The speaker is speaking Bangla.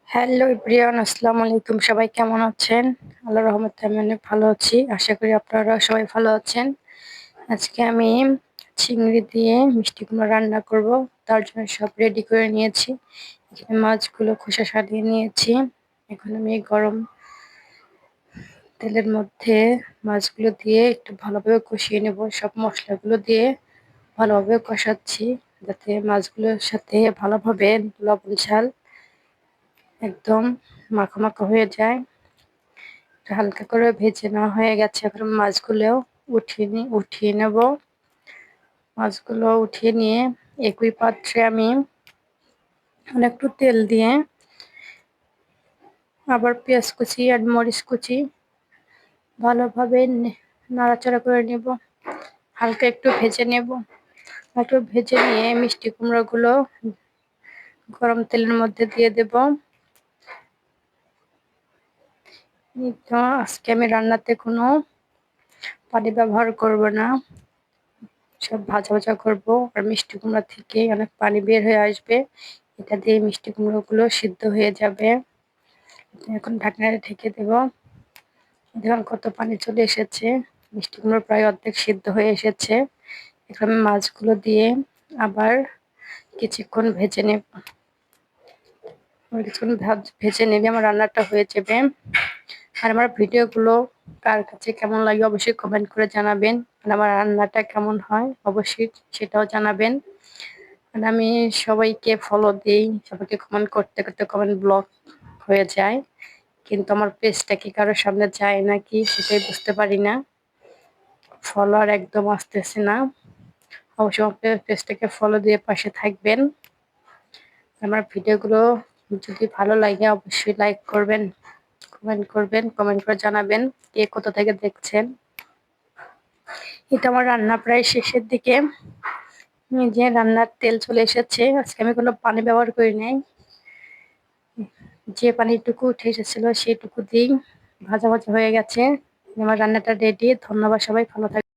হ্যালো এভরিওয়ান, আসসালামু আলাইকুম। সবাই কেমন আছেন? আল্লাহর রহমতে আমি অনেক ভালো আছি। আশা করি আপনারা সবাই ভালো আছেন। আজকে আমি চিংড়ি দিয়ে মিষ্টি কুমড়া রান্না করব। তার জন্য সব রেডি করে নিয়েছি। এখানে মাছগুলো খোসা ছাড়িয়ে নিয়েছি। এখন আমি গরম তেলের মধ্যে মাছগুলো দিয়ে একটু ভালোভাবে কষিয়ে নেব। সব মশলাগুলো দিয়ে ভালোভাবে কষাচ্ছি, যাতে মাছগুলোর সাথে ভালোভাবে লবণ ঝাল একদম মাখো মাখো হয়ে যায়। হালকা করে ভেজে নেওয়া হয়ে গেছে। এখন মাছগুলো উঠিয়ে নেব। মাছগুলো উঠিয়ে নিয়ে একই পাত্রে আমি একটু তেল দিয়ে আবার পেঁয়াজ কুচি আর মরিচ কুচি ভালোভাবে নাড়াচাড়া করে নেব। হালকা একটু ভেজে নেব। একটু ভেজে নিয়ে মিষ্টি কুমড়োগুলো গরম তেলের মধ্যে দিয়ে দেব। তো আজকে আমি রান্নাতে কোনো পানি ব্যবহার করব না, সব ভাজা ভাজা করবো। আর মিষ্টি কুমড়া থেকে অনেক পানি বের হয়ে আসবে, এটা দিয়ে মিষ্টি কুমড়োগুলো সিদ্ধ হয়ে যাবে। এখন ঢাকনাটা ঢেকে দেব। দেখুন কত পানি চলে এসেছে, মিষ্টি কুমড়ো প্রায় অর্ধেক সিদ্ধ হয়ে এসেছে। এখন আমি মাছগুলো দিয়ে আবার কিছুক্ষণ ভেজে নেব। কিছুক্ষণ ভেজে নেবে আমার রান্নাটা হয়ে যাবে। আর আমার ভিডিওগুলো কার কাছে কেমন লাগে অবশ্যই কমেন্ট করে জানাবেন। আর আমার রান্নাটা কেমন হয় অবশ্যই সেটাও জানাবেন। আর আমি সবাইকে ফলো দিই, সবাইকে কমেন্ট করতে করতে কমেন্ট ব্লক হয়ে যায়, কিন্তু আমার পেজটা কি কারোর সামনে যায় নাকি সেটাই বুঝতে পারি না। ফলোয়ার একদম আসতেছে না। অবশ্যই আমার পেজটাকে ফলো দিয়ে পাশে থাকবেন। আমার ভিডিওগুলো যদি ভালো লাগে অবশ্যই লাইক করবেন, কমেন্ট করে জানাবেন কে কোথা থেকে দেখছেন। এটা আমার রান্না প্রায় শেষের দিকে। যে রান্নার তেল চলে এসেছে। আজকে আমি কোনো পানি ব্যবহার করি নাই, যে পানিটুকু উঠে এসেছিল সেইটুকু দিয়েই ভাজা ভাজা হয়ে গেছে। আমার রান্নাটা রেডি। ধন্যবাদ, সবাই ভালো থাকবেন।